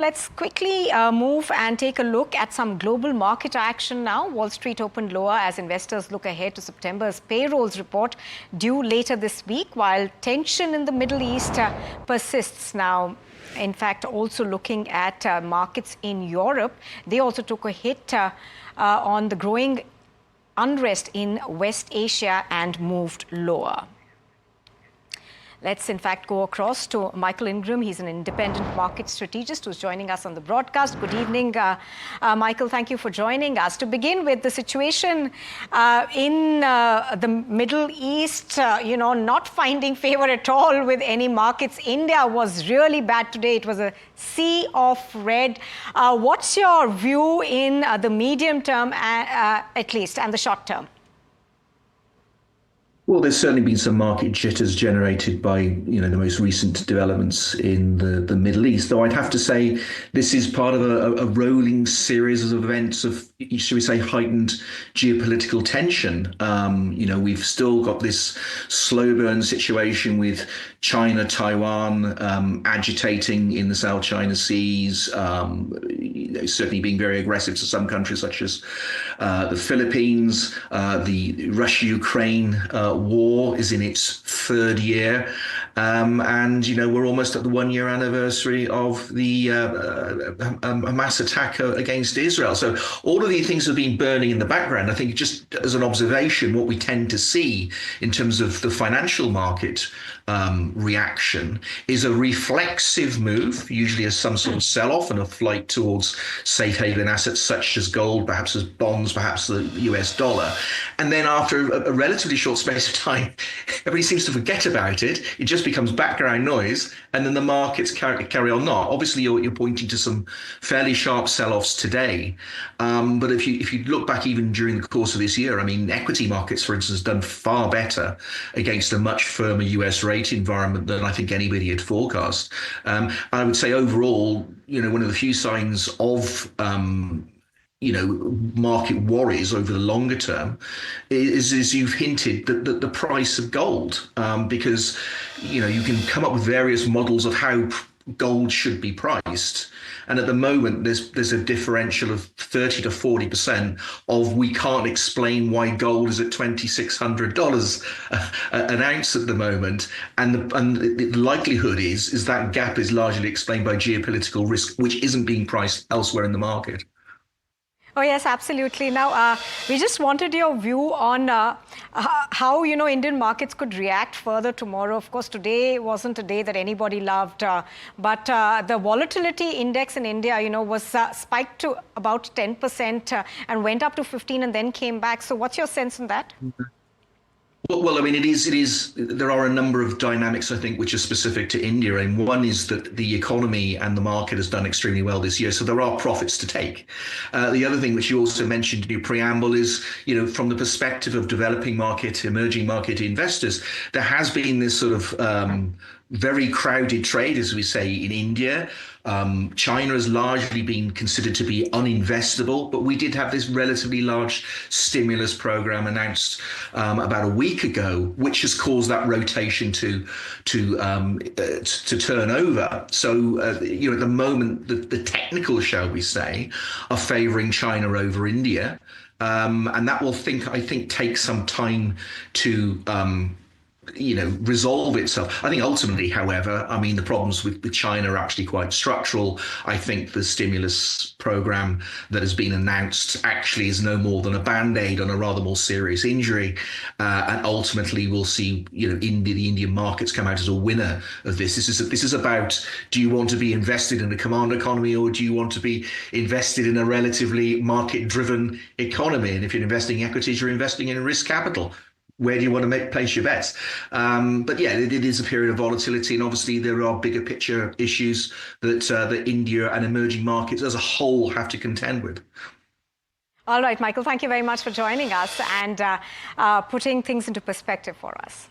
Let's quickly move and take a look at some global market action now. Wall Street opened lower as investors look ahead to September's payrolls report due later this week, while tension in the Middle East persists now. In fact, also looking at markets in Europe, they also took a hit on the growing unrest in West Asia and moved lower. Let's in fact go across to Michael Ingram. He's an independent market strategist who's joining us on the broadcast. Good evening, Michael. Thank you for joining us. To begin with, the situation in the Middle East, not finding favor at all with any markets. India was really bad today. It was a sea of red. What's your view in the medium term, at least, and the short term? Well, there's certainly been some market jitters generated by, the most recent developments in the Middle East. Though I'd have to say this is part of a rolling series of events of, should we say, heightened geopolitical tension. We've still got this slow burn situation with China, Taiwan agitating in the South China Seas, certainly being very aggressive to some countries such as the Philippines. The Russia-Ukraine war is in its third year. And we're almost at the 1-year anniversary of the Hamas attack against Israel. So all of these things have been burning in the background. I think just as an observation, what we tend to see in terms of the financial market reaction is a reflexive move, usually as some sort of sell-off and a flight towards safe haven assets such as gold, perhaps as bonds, perhaps the US dollar. And then after a relatively short space of time, everybody seems to forget about it. It just becomes background noise, and then the markets carry on. Not obviously, you're pointing to some fairly sharp sell-offs today, but if you look back even during the course of this year, I mean, equity markets, for instance, done far better against a much firmer US rate environment than I think anybody had forecast. I would say overall, one of the few signs of market worries over the longer term is you've hinted that the price of gold, because you can come up with various models of how gold should be priced, and at the moment there's a differential of 30 to 40% of we can't explain why gold is at $2,600 an ounce at the moment, and the likelihood is that gap is largely explained by geopolitical risk, which isn't being priced elsewhere in the market. Oh, yes, absolutely. Now, we just wanted your view on how, Indian markets could react further tomorrow. Of course, today wasn't a day that anybody loved, but the volatility index in India, was spiked to about 10% and went up to 15 and then came back. So what's your sense on that? Well, I mean, it is. There are a number of dynamics, I think, which are specific to India. And one is that the economy and the market has done extremely well this year. So there are profits to take. The other thing, which you also mentioned in your preamble, is, from the perspective of developing market, emerging market investors, there has been this sort of very crowded trade, as we say, in India. China has largely been considered to be uninvestable, but we did have this relatively large stimulus program announced about a week ago, which has caused that rotation to turn over. So at the moment, the technical, shall we say, are favouring China over India, and that will I think take some time to resolve itself. I think ultimately, however, I mean, the problems with China are actually quite structural. I think the stimulus program that has been announced actually is no more than a band-aid on a rather more serious injury. And ultimately, we'll see, the Indian markets come out as a winner of this. This is about, do you want to be invested in a command economy, or do you want to be invested in a relatively market-driven economy? And if you're investing in equities, you're investing in risk capital. Where do you want to place your bets? But yeah, it is a period of volatility, and obviously there are bigger picture issues that India and emerging markets as a whole have to contend with. All right, Michael, thank you very much for joining us and putting things into perspective for us.